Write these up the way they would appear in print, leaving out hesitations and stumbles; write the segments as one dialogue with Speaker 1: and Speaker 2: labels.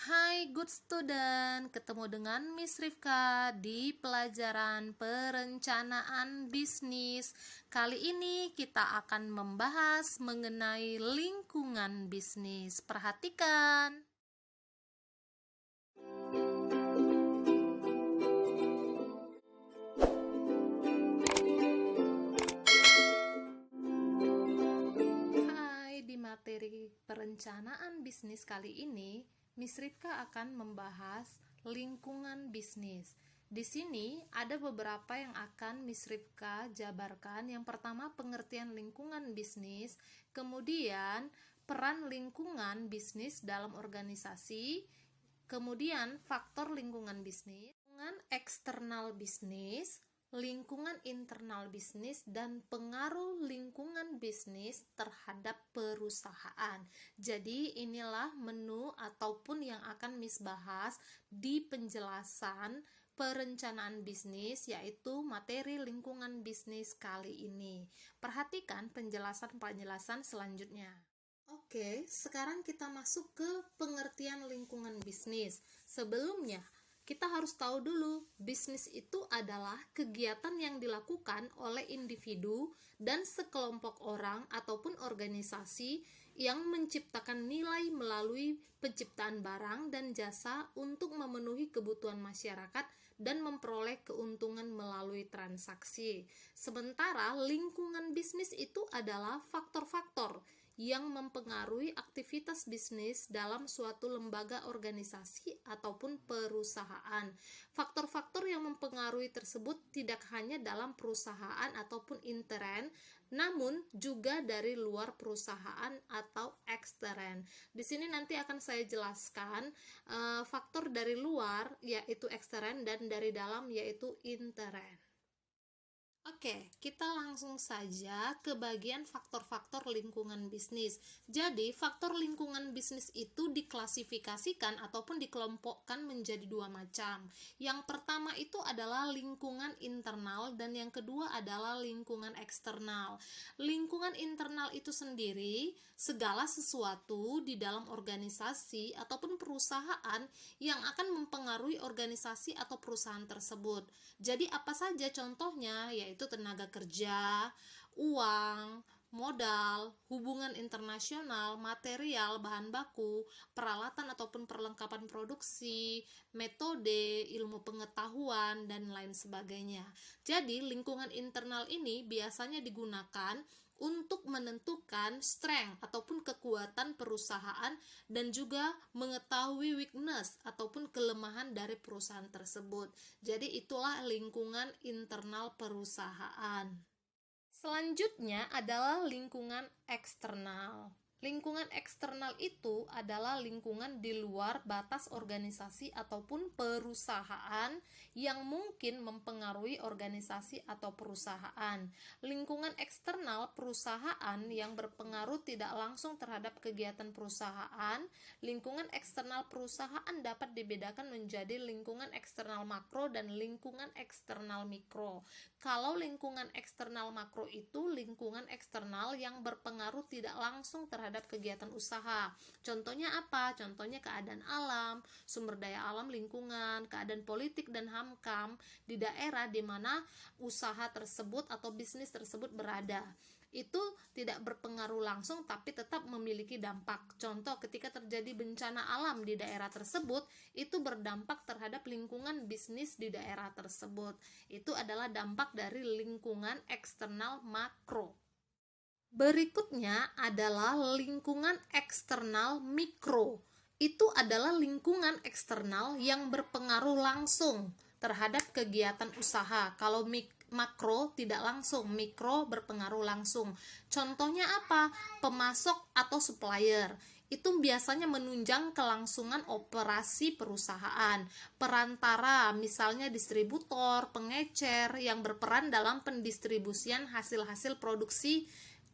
Speaker 1: Hai good student, ketemu dengan Miss Rifka di pelajaran perencanaan bisnis. Kali ini kita akan membahas mengenai lingkungan bisnis. Perhatikan. Hai, di materi perencanaan bisnis kali ini Miss Rifka akan membahas lingkungan bisnis. Di sini ada beberapa yang akan Miss Rifka jabarkan. Yang pertama, pengertian lingkungan bisnis, kemudian peran lingkungan bisnis dalam organisasi, kemudian faktor lingkungan bisnis, lingkungan eksternal bisnis, lingkungan internal bisnis, dan pengaruh lingkungan bisnis terhadap perusahaan. Jadi inilah menu ataupun yang akan Miss bahas di penjelasan perencanaan bisnis, yaitu materi lingkungan bisnis kali ini. Perhatikan penjelasan-penjelasan selanjutnya. Oke, sekarang kita masuk ke pengertian lingkungan bisnis. Sebelumnya, kita harus tahu dulu, bisnis itu adalah kegiatan yang dilakukan oleh individu dan sekelompok orang ataupun organisasi yang menciptakan nilai melalui penciptaan barang dan jasa untuk memenuhi kebutuhan masyarakat dan memperoleh keuntungan melalui transaksi. Sementara lingkungan bisnis itu adalah faktor-faktor yang mempengaruhi aktivitas bisnis dalam suatu lembaga organisasi ataupun perusahaan. Faktor-faktor yang mempengaruhi tersebut tidak hanya dalam perusahaan ataupun intern, namun juga dari luar perusahaan atau ekstern. Di sini nanti akan saya jelaskan faktor dari luar yaitu ekstern dan dari dalam yaitu intern. Oke, kita langsung saja ke bagian faktor-faktor lingkungan bisnis. Jadi, faktor lingkungan bisnis itu diklasifikasikan ataupun dikelompokkan menjadi dua macam. Yang pertama itu adalah lingkungan internal dan yang kedua adalah lingkungan eksternal. Lingkungan internal itu sendiri segala sesuatu di dalam organisasi ataupun perusahaan yang akan mempengaruhi organisasi atau perusahaan tersebut. Jadi, apa saja contohnya? Yaitu tenaga kerja, uang, modal, hubungan internasional, material, bahan baku, peralatan ataupun perlengkapan produksi, metode, ilmu pengetahuan, dan lain sebagainya. Jadi, lingkungan internal ini biasanya digunakan untuk menentukan strength ataupun kekuatan perusahaan dan juga mengetahui weakness ataupun kelemahan dari perusahaan tersebut. Jadi itulah lingkungan internal perusahaan. Selanjutnya adalah lingkungan eksternal. Lingkungan eksternal itu adalah lingkungan di luar batas organisasi ataupun perusahaan yang mungkin mempengaruhi organisasi atau perusahaan. Lingkungan eksternal perusahaan yang berpengaruh tidak langsung terhadap kegiatan perusahaan. Lingkungan eksternal perusahaan dapat dibedakan menjadi lingkungan eksternal makro dan lingkungan eksternal mikro. Kalau lingkungan eksternal makro itu lingkungan eksternal yang berpengaruh tidak langsung terhadap kegiatan usaha. Contohnya apa? Contohnya keadaan alam, sumber daya alam lingkungan, keadaan politik dan HAMKAM di daerah di mana usaha tersebut atau bisnis tersebut berada. Itu tidak berpengaruh langsung tapi tetap memiliki dampak. Contoh, ketika terjadi bencana alam di daerah tersebut, itu berdampak terhadap lingkungan bisnis di daerah tersebut. Itu adalah dampak dari lingkungan eksternal makro. Berikutnya adalah lingkungan eksternal mikro. Itu adalah lingkungan eksternal yang berpengaruh langsung terhadap kegiatan usaha. Kalau makro tidak langsung, mikro berpengaruh langsung. Contohnya apa? Pemasok atau supplier. Itu biasanya menunjang kelangsungan operasi perusahaan. Perantara, misalnya distributor, pengecer yang berperan dalam pendistribusian hasil-hasil produksi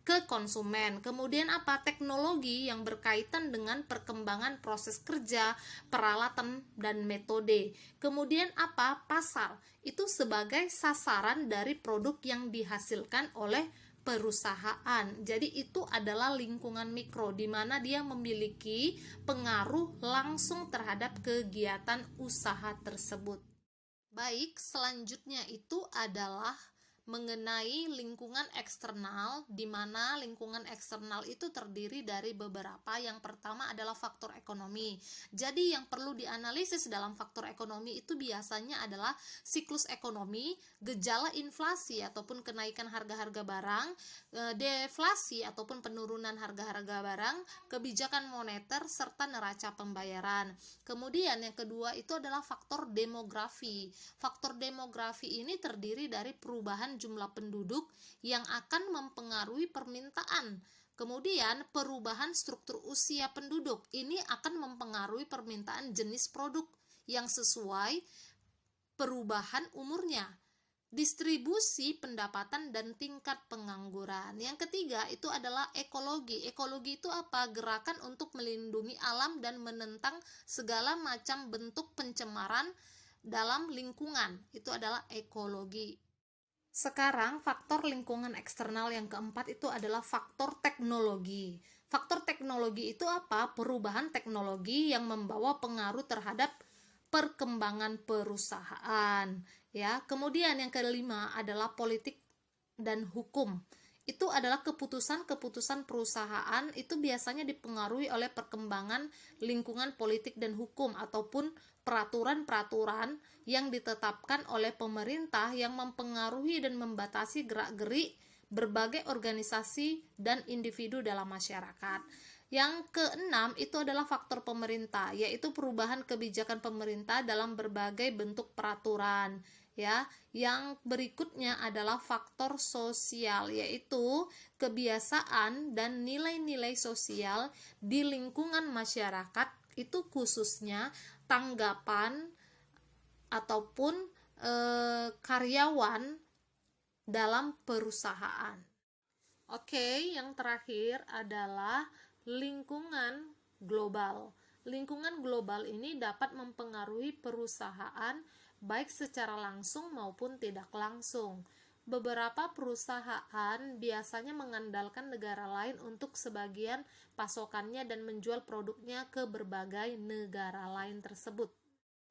Speaker 1: ke konsumen. Kemudian apa? Teknologi yang berkaitan dengan perkembangan proses kerja, peralatan, dan metode. Kemudian apa? Pasar. Itu sebagai sasaran dari produk yang dihasilkan oleh perusahaan. Jadi itu adalah lingkungan mikro di mana dia memiliki pengaruh langsung terhadap kegiatan usaha tersebut. Baik, selanjutnya itu adalah mengenai lingkungan eksternal, di mana lingkungan eksternal itu terdiri dari beberapa. Yang pertama adalah faktor ekonomi. Jadi yang perlu dianalisis dalam faktor ekonomi itu biasanya adalah siklus ekonomi, gejala inflasi ataupun kenaikan harga-harga barang, deflasi ataupun penurunan harga-harga barang, kebijakan moneter, serta neraca pembayaran. Kemudian yang kedua itu adalah faktor demografi. Faktor demografi ini terdiri dari perubahan jumlah penduduk yang akan mempengaruhi permintaan. Kemudian perubahan struktur usia penduduk ini akan mempengaruhi permintaan jenis produk yang sesuai perubahan umurnya. Distribusi pendapatan dan tingkat pengangguran. Yang ketiga itu adalah ekologi. Ekologi itu apa? Gerakan untuk melindungi alam dan menentang segala macam bentuk pencemaran dalam lingkungan. Itu adalah ekologi. Sekarang faktor lingkungan eksternal yang keempat itu adalah faktor teknologi. Faktor teknologi itu apa? Perubahan teknologi yang membawa pengaruh terhadap perkembangan perusahaan, ya. Kemudian yang kelima adalah politik dan hukum. Itu adalah keputusan-keputusan perusahaan itu biasanya dipengaruhi oleh perkembangan lingkungan politik dan hukum ataupun peraturan-peraturan yang ditetapkan oleh pemerintah yang mempengaruhi dan membatasi gerak-gerik berbagai organisasi dan individu dalam masyarakat. Yang keenam itu adalah faktor pemerintah, yaitu perubahan kebijakan pemerintah dalam berbagai bentuk peraturan. Ya, yang berikutnya adalah faktor sosial, yaitu kebiasaan dan nilai-nilai sosial di lingkungan masyarakat, itu khususnya tanggapan ataupun karyawan dalam perusahaan. Oke, yang terakhir adalah lingkungan global. Lingkungan global ini dapat mempengaruhi perusahaan baik secara langsung maupun tidak langsung. Beberapa perusahaan biasanya mengandalkan negara lain untuk sebagian pasokannya dan menjual produknya ke berbagai negara lain tersebut.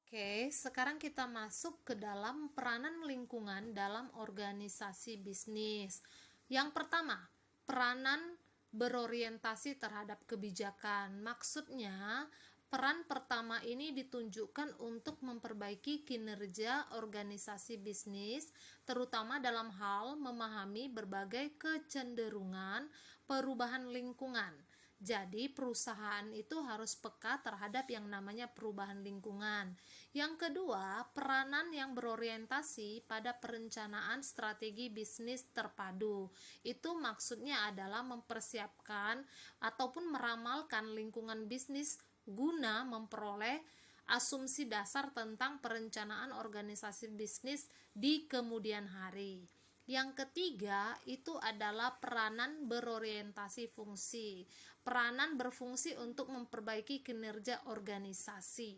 Speaker 1: Oke, sekarang kita masuk ke dalam peranan lingkungan dalam organisasi bisnis. Yang pertama, peranan berorientasi terhadap kebijakan. Maksudnya, peran pertama ini ditunjukkan untuk memperbaiki kinerja organisasi bisnis, terutama dalam hal memahami berbagai kecenderungan perubahan lingkungan. Jadi, perusahaan itu harus peka terhadap yang namanya perubahan lingkungan. Yang kedua, peranan yang berorientasi pada perencanaan strategi bisnis terpadu. Itu maksudnya adalah mempersiapkan ataupun meramalkan lingkungan bisnis guna memperoleh asumsi dasar tentang perencanaan organisasi bisnis di kemudian hari. Yang ketiga itu adalah peranan berorientasi fungsi. Peranan berfungsi untuk memperbaiki kinerja organisasi.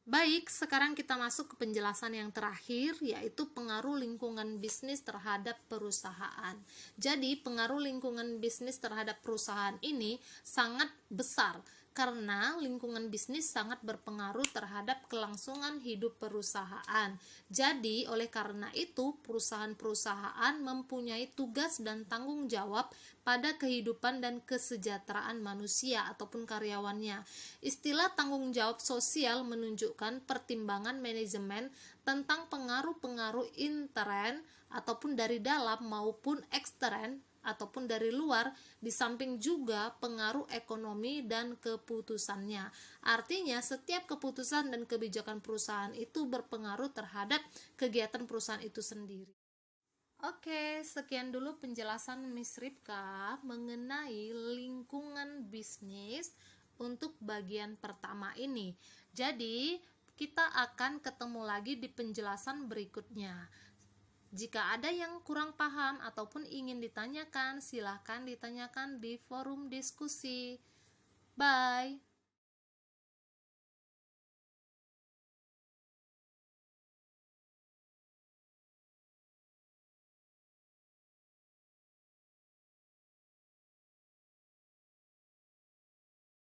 Speaker 1: Baik, sekarang kita masuk ke penjelasan yang terakhir, yaitu pengaruh lingkungan bisnis terhadap perusahaan. Jadi, pengaruh lingkungan bisnis terhadap perusahaan ini sangat besar, karena lingkungan bisnis sangat berpengaruh terhadap kelangsungan hidup perusahaan. Jadi, oleh karena itu, perusahaan-perusahaan mempunyai tugas dan tanggung jawab pada kehidupan dan kesejahteraan manusia ataupun karyawannya. Istilah tanggung jawab sosial menunjukkan pertimbangan manajemen tentang pengaruh-pengaruh intern ataupun dari dalam maupun ekstern ataupun dari luar, di samping juga pengaruh ekonomi dan keputusannya. Artinya, setiap keputusan dan kebijakan perusahaan itu berpengaruh terhadap kegiatan perusahaan itu sendiri. Oke, sekian dulu penjelasan Miss Ripka mengenai lingkungan bisnis untuk bagian pertama ini. Jadi, kita akan ketemu lagi di penjelasan berikutnya. Jika ada yang kurang paham ataupun ingin ditanyakan, silahkan ditanyakan di forum diskusi. Bye.